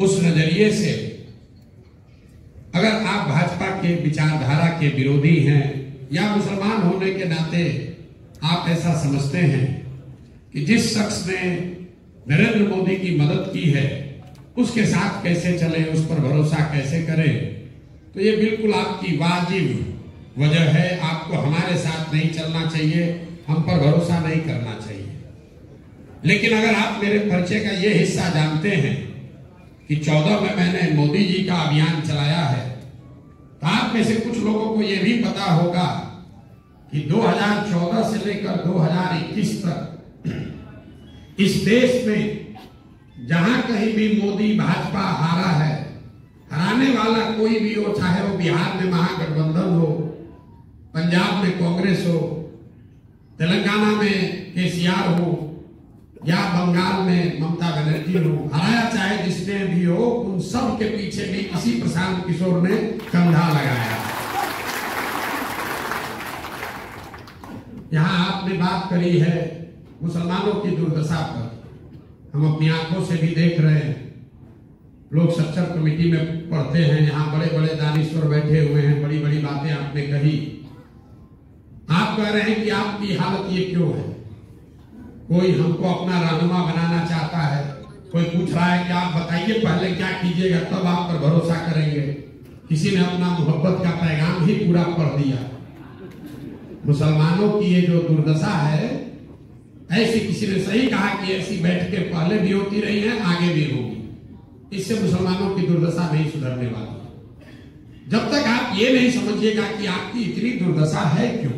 उस नजरिए से अगर आप भाजपा के विचारधारा के विरोधी हैं या मुसलमान होने के नाते आप ऐसा समझते हैं कि जिस शख्स ने नरेंद्र मोदी की मदद की है उसके साथ कैसे चले, उस पर भरोसा कैसे करें, तो ये बिल्कुल आपकी वाजिब वजह है। आपको हमारे साथ नहीं चलना चाहिए, हम पर भरोसा नहीं करना चाहिए। लेकिन अगर आप मेरे परिचय का ये हिस्सा जानते हैं कि 14 में मैंने मोदी जी का अभियान चलाया है, तो आप में से कुछ लोगों को यह भी पता होगा कि 2014 से लेकर 2021 तक इस देश में जहां कहीं भी मोदी भाजपा हारा है, हराने वाला कोई भी हो, चाहे वो बिहार में महागठबंधन हो, पंजाब में कांग्रेस हो, तेलंगाना में केसीआर हो या बंगाल में ममता बनर्जी हो, हराया चाहे जिसने भी हो, उन सब के पीछे भी इसी प्रशांत किशोर ने कंधा लगाया। यहां आपने बात करी है मुसलमानों की दुर्दशा पर, हम अपनी आंखों से भी देख रहे हैं। लोग सच्चर कमेटी में पढ़ते हैं, यहाँ बड़े बड़े दानिश्वर बैठे हुए हैं, बड़ी बड़ी बातें आपने कही। आप कह रहे हैं कि आपकी हालत ये क्यों है, कोई हमको अपना रहनुमा बनाना चाहता है, कोई पूछ रहा है कि आप बताइए पहले क्या कीजिएगा तब आप पर भरोसा करेंगे। किसी ने अपना मोहब्बत का पैगाम ही पूरा पढ़ दिया। मुसलमानों की ये जो दुर्दशा है, ऐसी किसी ने सही कहा कि ऐसी बैठकें पहले भी होती रही हैं, आगे भी होगी। इससे मुसलमानों की दुर्दशा नहीं सुधरने वाली। जब तक आप ये नहीं समझिएगा कि आपकी इतनी दुर्दशा है क्यों,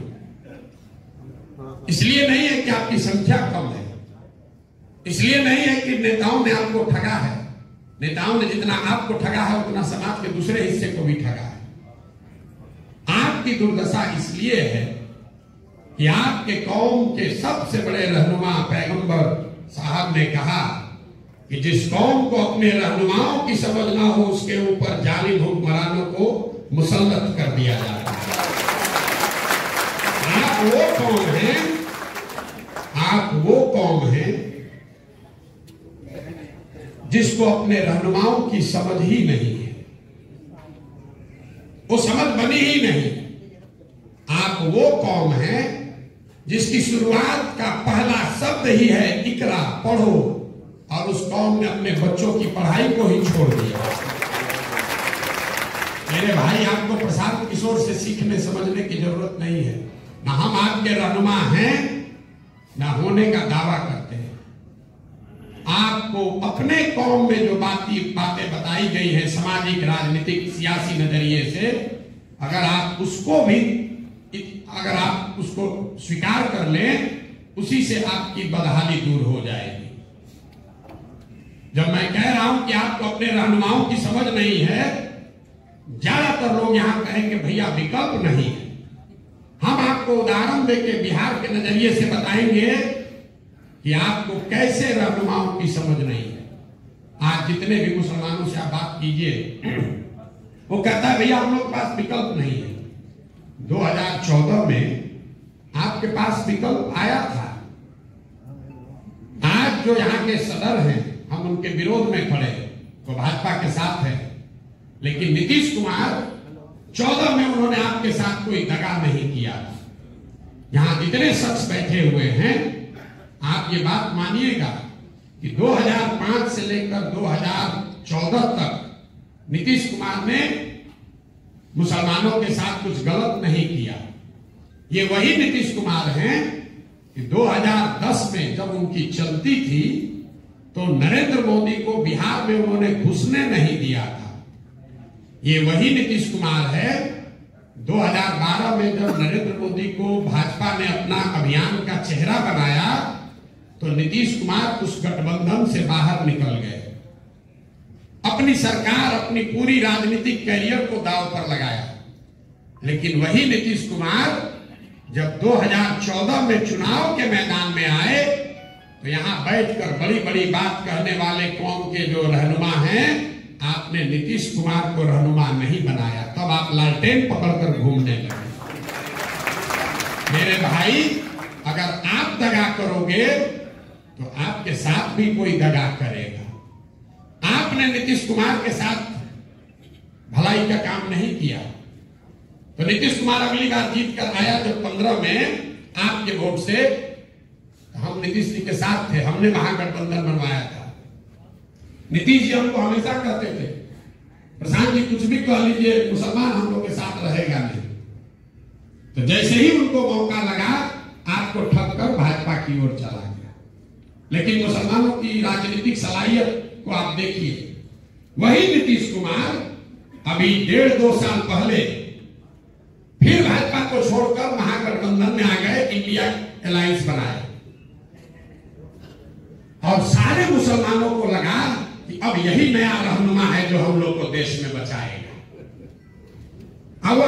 इसलिए नहीं है कि आपकी संख्या कम है, इसलिए नहीं है कि नेताओं ने आपको ठगा है। नेताओं ने जितना आपको ठगा है उतना समाज के दूसरे हिस्से को भी ठगा है। आपकी दुर्दशा इसलिए है कि आपके कौम के सबसे बड़े रहनुमा पैगंबर साहब ने कहा कि जिस कौम को अपने रहनुमाओं की समझ ना हो उसके ऊपर जालिम हुक्मरानों को मुसल्लत कर दिया जाता है। आप वो कौम हैं, आप वो कौम हैं जिसको अपने रहनुमाओं की समझ ही नहीं है, वो समझ बनी ही नहीं। आप वो कौम हैं जिसकी शुरुआत का पहला शब्द ही है इकरा, पढ़ो, और उस कौम ने अपने बच्चों की पढ़ाई को ही छोड़ दिया। मेरे भाई, आपको प्रशांत किशोर से सीखने समझने की जरूरत नहीं है। ना हम आपके रहनुमा हैं, ना होने का दावा करते हैं। आपको अपने कौम में जो बातें बताई गई हैं सामाजिक, राजनीतिक, सियासी नजरिए से, अगर आप उसको स्वीकार कर लें, उसी से आपकी बदहाली दूर हो जाएगी। जब मैं कह रहा हूं कि आपको अपने रहनुमाओं की समझ नहीं है, ज्यादातर लोग यहां कहेंगे भैया विकल्प नहीं है। हम आपको उदाहरण देके बिहार के नजरिए से बताएंगे कि आपको कैसे रहनुमाओं की समझ नहीं है। आज जितने भी मुसलमानों से आप बात कीजिए, वो कहता है भैया हम लोग के पास विकल्प नहीं है। 2014 में आपके पास विकल्प आया था। आज जो यहाँ के सदर हैं, हम उनके विरोध में खड़े, वो भाजपा के साथ है, लेकिन नीतीश कुमार 14 में उन्होंने आपके साथ कोई दगा नहीं किया। यहां जितने शख्स बैठे हुए हैं, आप ये बात मानिएगा कि 2005 से लेकर 2014 तक नीतीश कुमार ने मुसलमानों के साथ कुछ गलत नहीं किया। ये वही नीतीश कुमार हैं कि 2010 में जब उनकी चलती थी तो नरेंद्र मोदी को बिहार में उन्होंने घुसने नहीं दिया था। ये वही नीतीश कुमार है 2012 में जब नरेंद्र मोदी को भाजपा ने अपना अभियान का चेहरा बनाया तो नीतीश कुमार उस गठबंधन से बाहर निकल गए। अपनी सरकार, अपनी पूरी राजनीतिक कैरियर को दांव पर लगाया। लेकिन वही नीतीश कुमार जब 2014 में चुनाव के मैदान में आए तो यहां बैठकर बड़ी बड़ी बात कहने वाले कौम के जो रहनुमा हैं, आपने नीतीश कुमार को रहनुमा नहीं बनाया। तब आप लालटेन पकड़कर घूमने लगे। मेरे भाई, अगर आप दगा करोगे तो आपके साथ भी कोई दगा करेगा। आप आपने नीतीश कुमार के साथ भलाई का काम नहीं किया। तो नीतीश कुमार अगली बार जीत कर आया जब 15 में आपके वोट से, हम नीतीश जी के साथ थे, हमने महागठबंधन बनवाया था। नीतीश जी हमको हमेशा कहते थे, प्रशांत जी कुछ भी कह लीजिए, मुसलमान हम लोग के साथ रहेगा नहीं। तो जैसे ही उनको मौका लगा, आपको ठग कर भाजपा की ओर चला गया। लेकिन मुसलमानों की राजनीतिक सलाहियत को आप देखिए, वही नीतीश कुमार अभी 1.5-2 साल पहले फिर भाजपा को छोड़कर महागठबंधन में आ गए, इंडिया अलायंस बनाए, और सारे मुसलमानों को लगा कि अब यही नया रहनुमा है जो हम लोग को देश में बचाएगा। अब